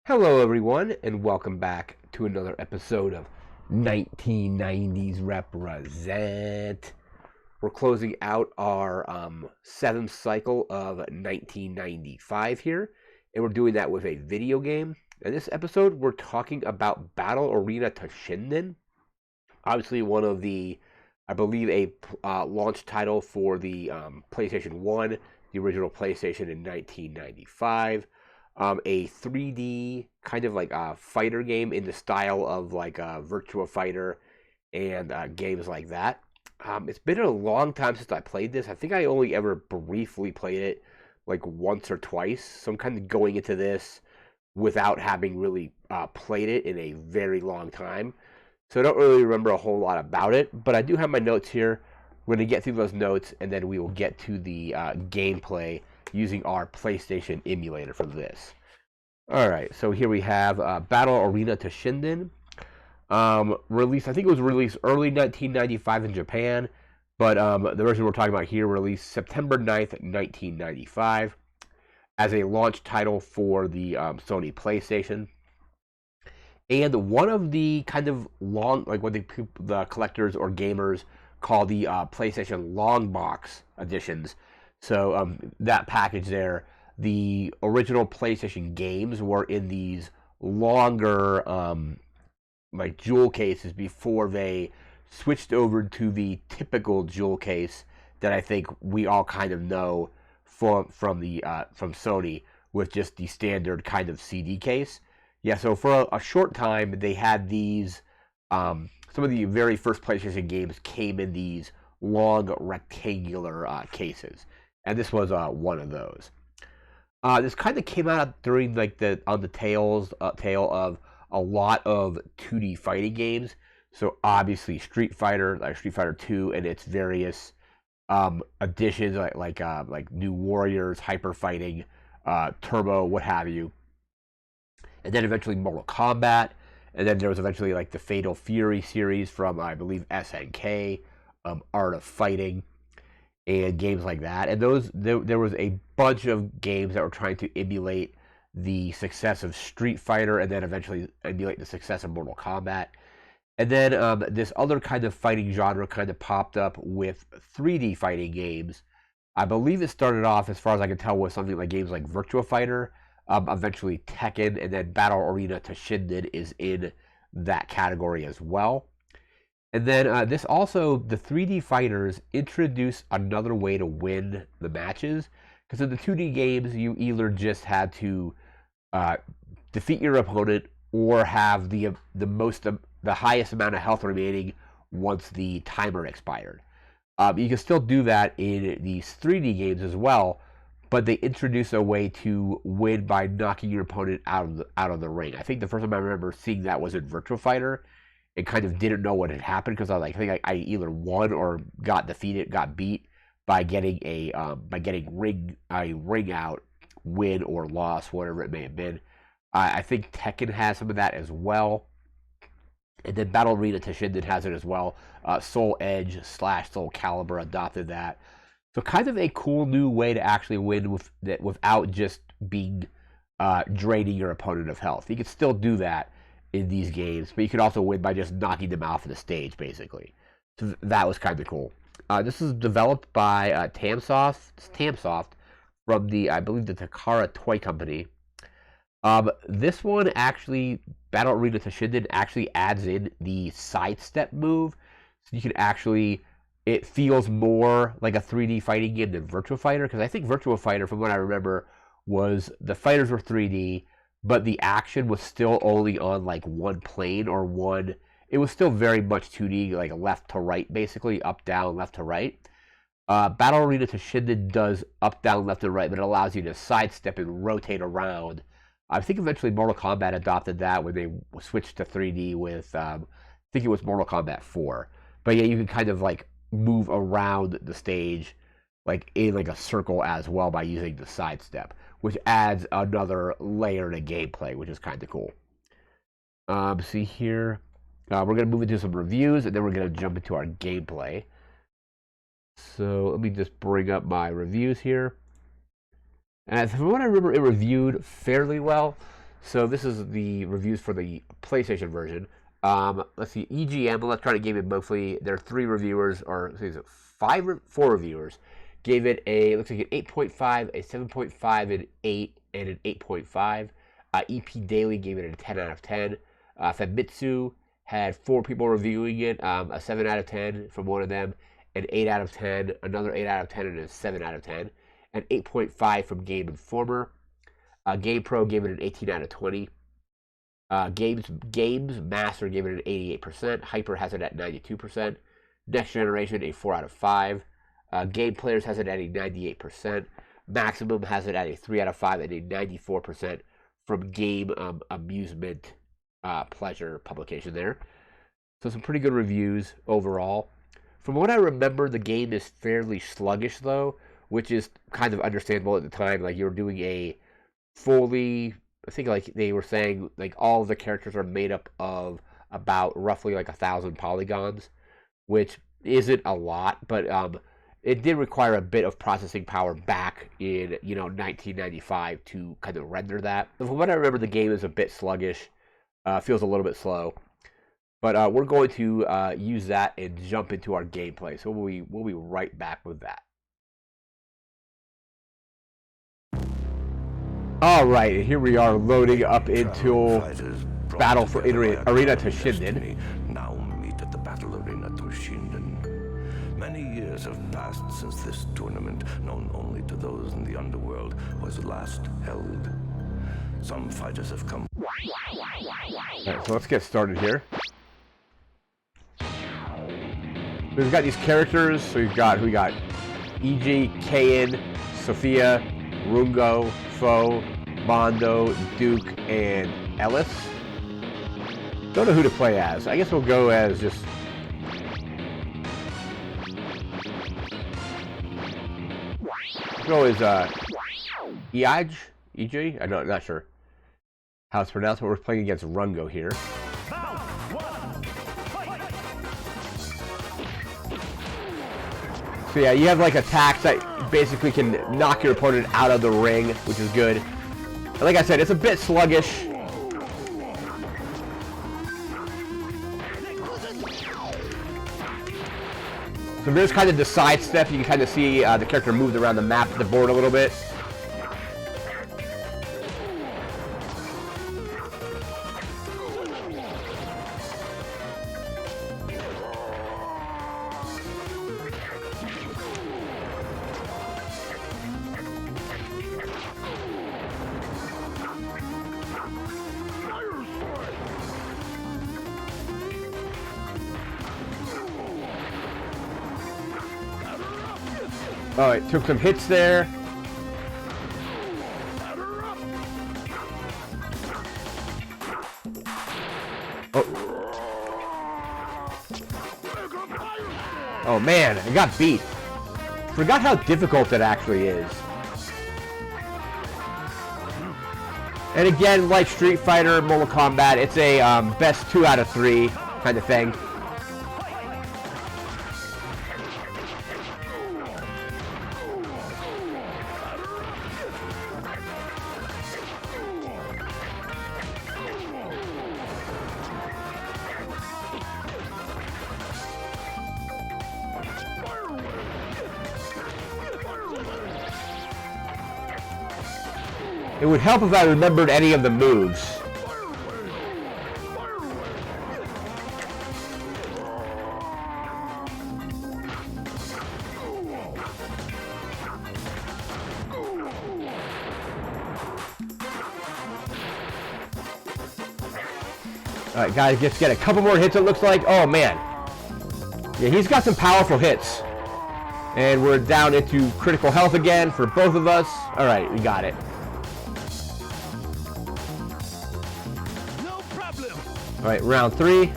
Hello, everyone, and welcome back to another episode of 1990s Represent. We're closing out our seventh cycle of 1995 here, and we're doing that with a video game. In this episode, we're talking about Battle Arena Toshinden. Obviously, one of the, I believe, a launch title for the PlayStation 1, the original PlayStation in 1995. A 3D kind of like a fighter game in the style of like a Virtua Fighter and games like that. It's been a long time since I played this. I think I only ever briefly played it like once or twice. So I'm kind of going into this without having really played it in a very long time. So I don't really remember a whole lot about it, but I do have my notes here. We're going to get through those notes and then we will get to the gameplay using our PlayStation emulator for this. Alright, so here we have Battle Arena Toshinden. Released, I think it was released early 1995 in Japan, but the version we're talking about here released September 9th, 1995 as a launch title for the Sony PlayStation. And one of the kind of long, like what the collectors or gamers call the PlayStation Long Box editions. So that package there, the original PlayStation games were in these longer, like jewel cases before they switched over to the typical jewel case that I think we all kind of know from Sony with just the standard kind of CD case. Yeah, so for a short time they had these. Some of the very first PlayStation games came in these long rectangular cases, and this was one of those. This kind of came out during like tail of a lot of 2D fighting games. So obviously Street Fighter, like Street Fighter 2, and its various additions like New Warriors, Hyper Fighting, Turbo, what have you, and then eventually Mortal Kombat, and then there was eventually like the Fatal Fury series from I believe SNK, Art of Fighting, and games like that. And there was a bunch of games that were trying to emulate the success of Street Fighter, and then eventually emulate the success of Mortal Kombat. And then this other kind of fighting genre kind of popped up with 3D fighting games. I believe it started off, as far as I can tell, with something like games like Virtua Fighter, eventually Tekken, and then Battle Arena Toshinden is in that category as well. And then this also, the 3D fighters introduced another way to win the matches. Because in the 2D games, you either just had to defeat your opponent or have the highest amount of health remaining once the timer expired. You can still do that in these 3D games as well, but they introduce a way to win by knocking your opponent out of the ring. I think the first time I remember seeing that was in Virtua Fighter. It kind of didn't know what had happened because I think I either won or got beat by getting a ring out, win or loss, whatever it may have been. I think Tekken has some of that as well, and then Battle Arena Toshinden has it as well. Soul Edge / Soul Calibur adopted that, so kind of a cool new way to actually win without just being draining your opponent of health. You can still do that in these games, but you can also win by just knocking them off of the stage, basically. So that was kind of cool. This is developed by Tamsoft from I believe, the Takara Toy Company. This one actually, Battle Arena Toshinden, actually adds in the sidestep move. So you can actually, it feels more like a 3D fighting game than Virtua Fighter, because I think Virtua Fighter, from what I remember, was the fighters were 3D, but the action was still only on like one plane or one. It was still very much 2D, like left to right, basically up, down, left to right. Battle Arena Toshinden does up, down, left, and right, but it allows you to sidestep and rotate around. I think eventually Mortal Kombat adopted that when they switched to 3D with, I think it was Mortal Kombat 4. But yeah, you can kind of like move around the stage like in like a circle as well by using the sidestep, which adds another layer to gameplay, which is kind of cool. See here, we're going to move into some reviews, and then we're going to jump into our gameplay. So let me just bring up my reviews here. And from what I remember, it reviewed fairly well. So this is the reviews for the PlayStation version. Let's see, EGM, Electronic Gaming Monthly. There are 3 reviewers, or is it 4 reviewers. Gave it a, looks like an 8.5, a 7.5, an 8, and an 8.5. EP Daily gave it a 10 out of 10. Famitsu had 4 people reviewing it, a 7 out of 10 from one of them, an 8 out of 10, another 8 out of 10, and a 7 out of 10. An 8.5 from Game Informer. GamePro gave it an 18 out of 20. Games Master gave it an 88%. Hyper has it at 92%. Next Generation, a 4 out of 5. Game Players has it at a 98%. Maximum has it at a 3 out of 5 and a 94% from Game Amusement Pleasure publication there. So some pretty good reviews overall. From what I remember, the game is fairly sluggish though, which is kind of understandable at the time. Like you're doing a fully, I think like they were saying, like all of the characters are made up of about roughly like 1,000 polygons, which isn't a lot, but it did require a bit of processing power back in 1995 to kind of render that. So from what I remember, the game is a bit sluggish, feels a little bit slow, but we're going to use that and jump into our gameplay. So we'll be right back with that. All right, here we are loading up into Battle for Arena Toshinden. Now meet at the Battle Arena Toshinden. Many years have passed since this tournament, known only to those in the underworld, was last held. Some fighters have come. All right, so let's get started here. We've got these characters. So we got E.G., Kain, Sophia, Rungo, Foe, Mondo, Duke, and Ellis. Don't know who to play as. I guess we'll go as just... go as E.G.? I'm not sure how it's pronounced, but we're playing against Rungo here. So yeah, you have like attacks that basically can knock your opponent out of the ring, which is good. And like I said, it's a bit sluggish. So there's kind of the side step. You can kind of see the character moved around the board a little bit. Oh, it took some hits there. Oh man, I got beat. Forgot how difficult it actually is. And again, like Street Fighter, Mortal Kombat, it's a best 2 out of 3 kind of thing. It would help if I remembered any of the moves. Alright guys, just get a couple more hits it looks like. Oh man. Yeah, he's got some powerful hits. And we're down into critical health again for both of us. Alright, we got it. All right, round 3.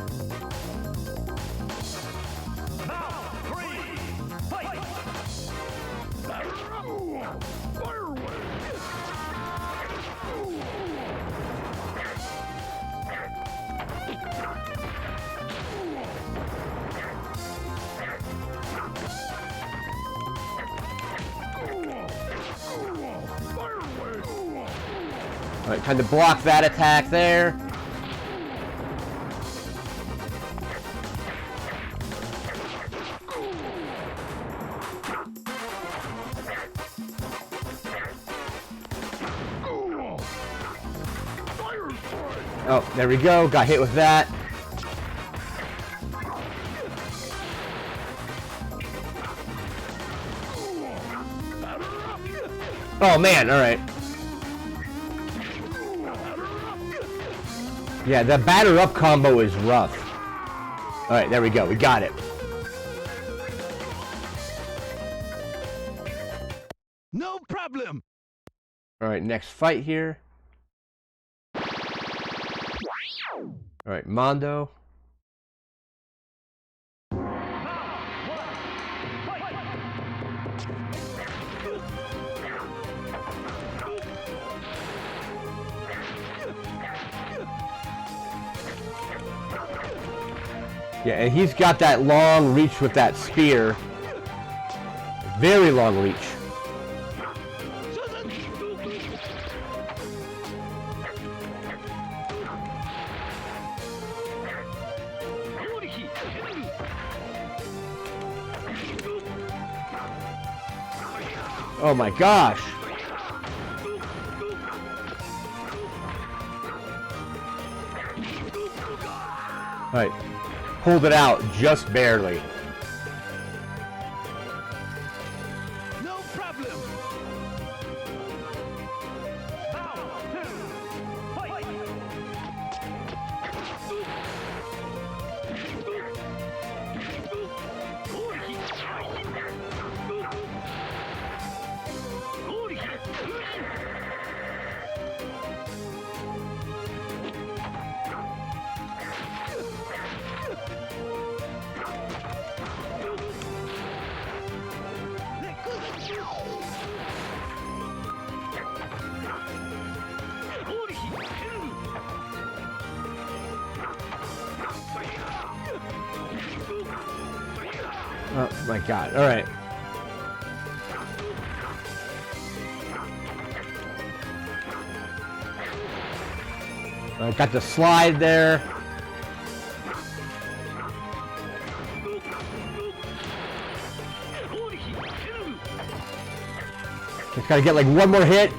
Alright, time to block that attack there. Oh, there we go. Got hit with that. Oh man, alright. Yeah, the batter up combo is rough. Alright, there we go. We got it. No problem. Alright, next fight here. Alright, Mondo. Yeah, and he's got that long reach with that spear. Very long reach. Oh my gosh. Alright. Pulled it out just barely. No problem. Oh my god, alright. I got the slide there. Just gotta get like one more hit.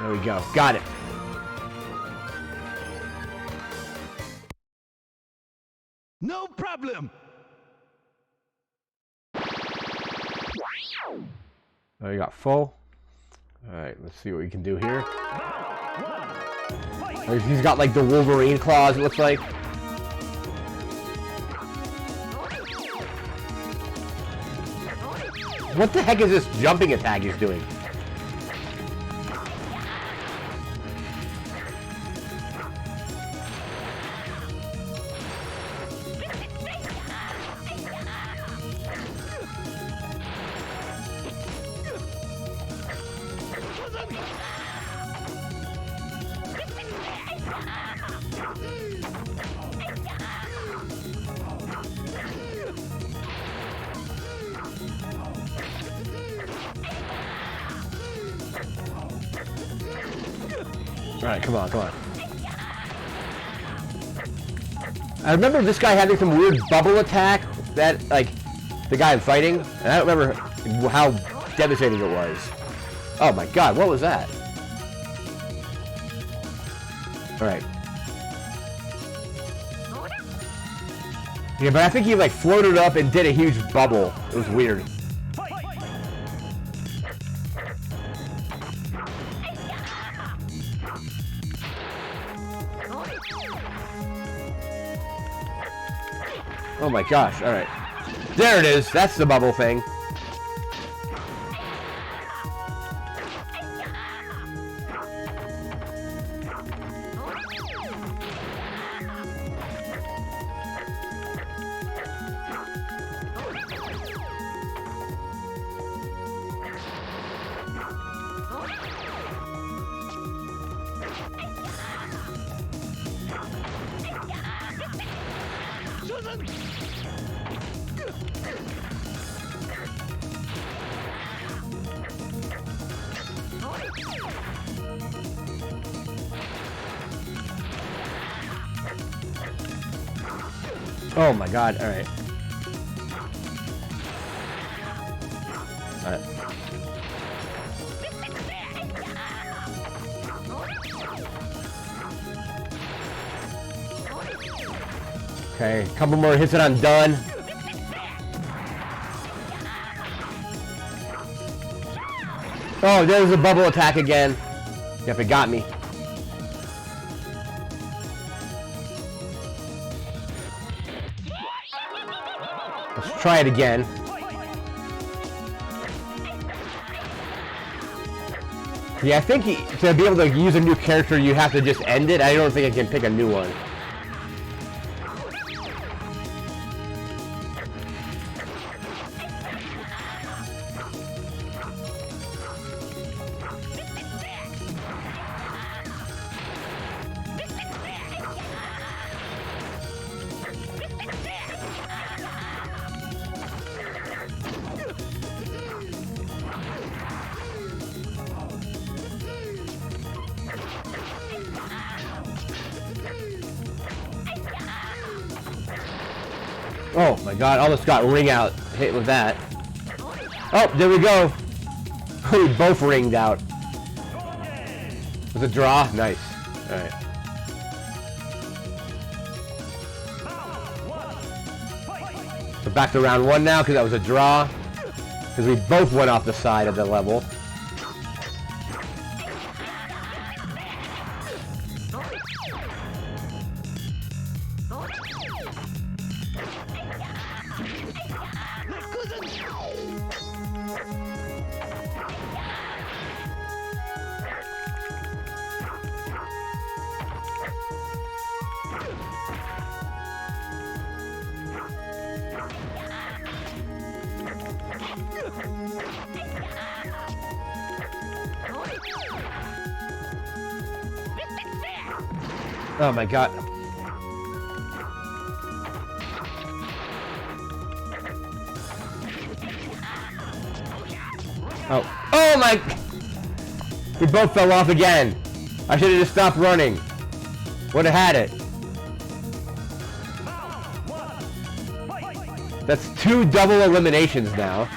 There we go. Got it. No problem. Oh, you got full. Alright, let's see what we can do here. He's got like the Wolverine claws, it looks like. What the heck is this jumping attack he's doing? Alright, come on, come on. I remember this guy having some weird bubble attack that, like, the guy I'm fighting, and I don't remember how devastating it was. Oh my god, what was that? Alright. Yeah, but I think he, like, floated up and did a huge bubble. It was weird. Oh my gosh, alright. There it is, that's the bubble thing. Oh my god, alright. Alright. Okay, a couple more hits and I'm done. Oh, there's a bubble attack again. Yep, it got me. Let's try it again. Yeah, I think to be able to use a new character, you have to just end it. I don't think I can pick a new one. Oh my god, almost got ring out hit with that. Oh, there we go. We both ringed out. Was it a draw? Nice. Alright. So back to round one now because that was a draw. Because we both went off the side of the level. Oh my god. Oh. Oh my! We both fell off again. I should have just stopped running. Would have had it. That's 2 double eliminations now.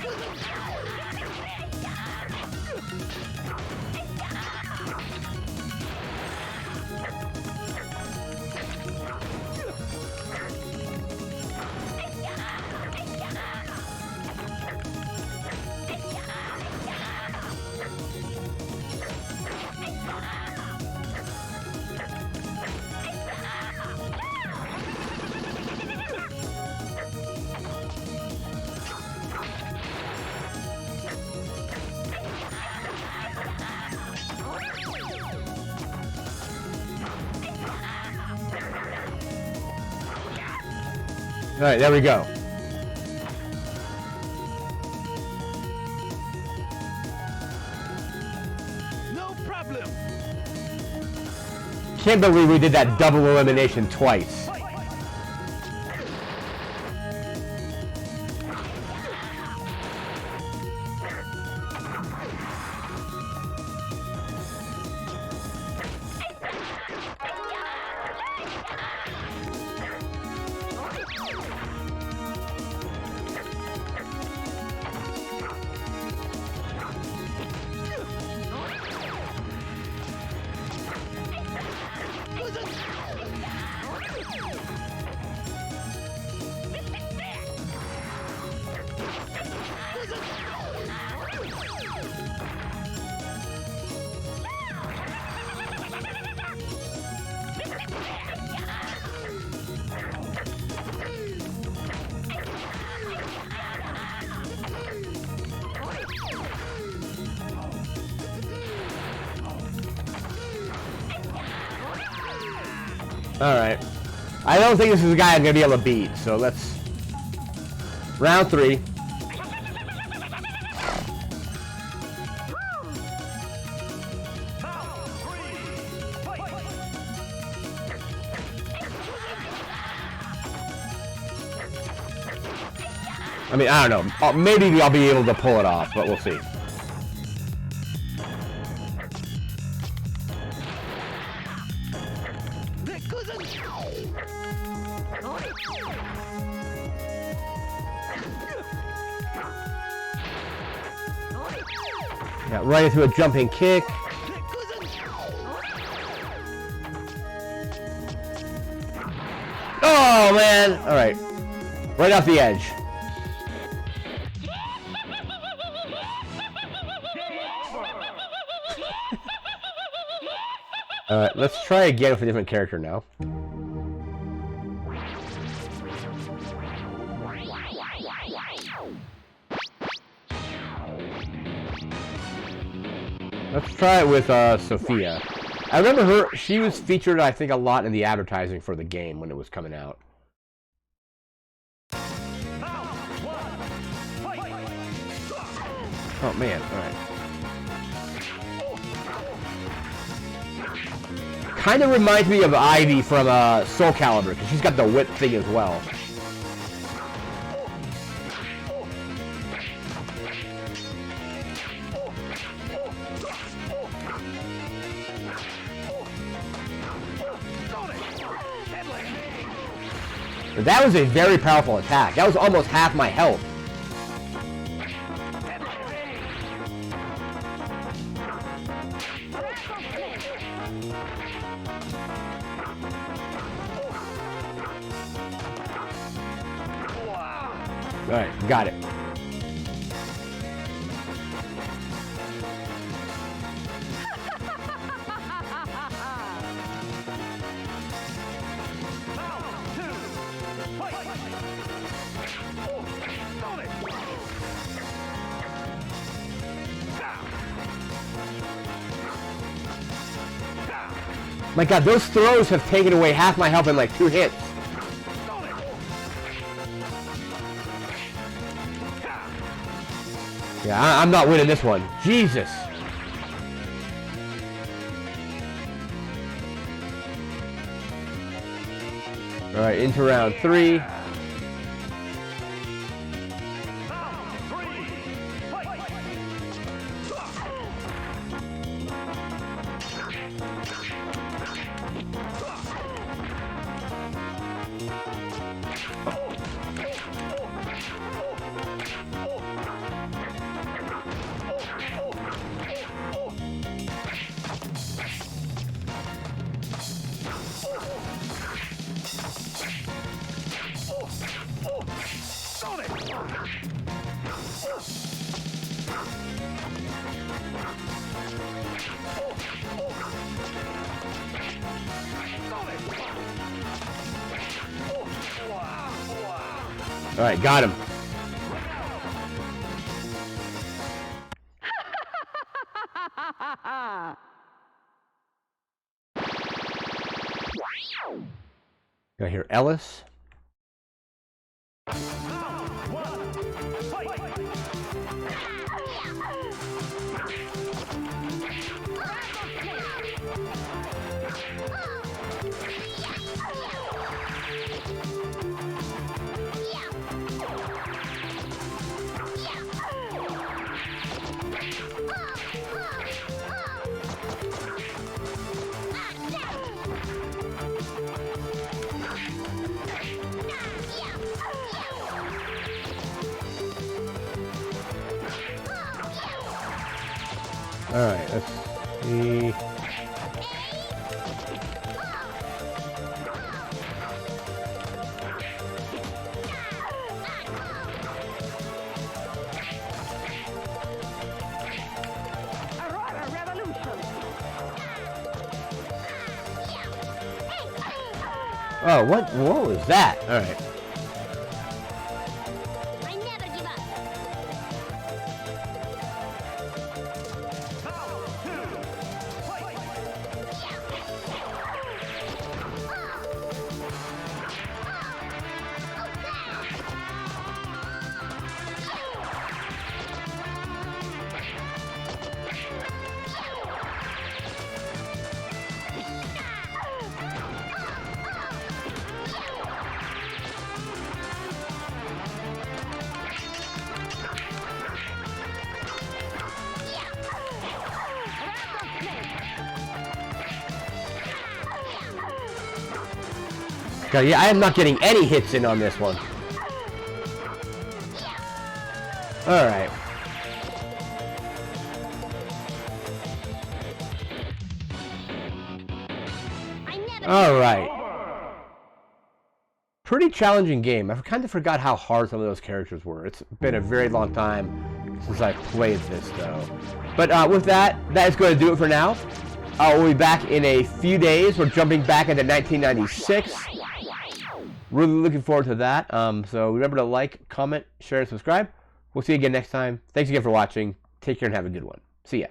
Alright, there we go. No problem. Can't believe we did that double elimination twice. Alright. I don't think this is a guy I'm going to be able to beat, so let's... Round 3. I mean, I don't know. Maybe I'll be able to pull it off, but we'll see. Yeah, right into a jumping kick. Oh man! All right, right off the edge. All right, let's try again with a different character now. Let's try it with Sophia. I remember her, she was featured, I think, a lot in the advertising for the game when it was coming out. Oh man, alright. Kind of reminds me of Ivy from Soul Calibur, because she's got the whip thing as well. That was a very powerful attack. That was almost half my health. Alright, got it. My god, those throws have taken away half my health in like 2 hits. Yeah, I'm not winning this one. Jesus. Alright, into round 3. Alright, got him. Got here Ellis. Alright, let's see. Oh, what was that? Alright. God, yeah, I am not getting any hits in on this one. Alright. Alright. Pretty challenging game. I kind of forgot how hard some of those characters were. It's been a very long time since I played this, though. But with that is going to do it for now. We'll be back in a few days. We're jumping back into 1996. Really looking forward to that. So remember to like, comment, share, and subscribe. We'll see you again next time. Thanks again for watching. Take care and have a good one. See ya.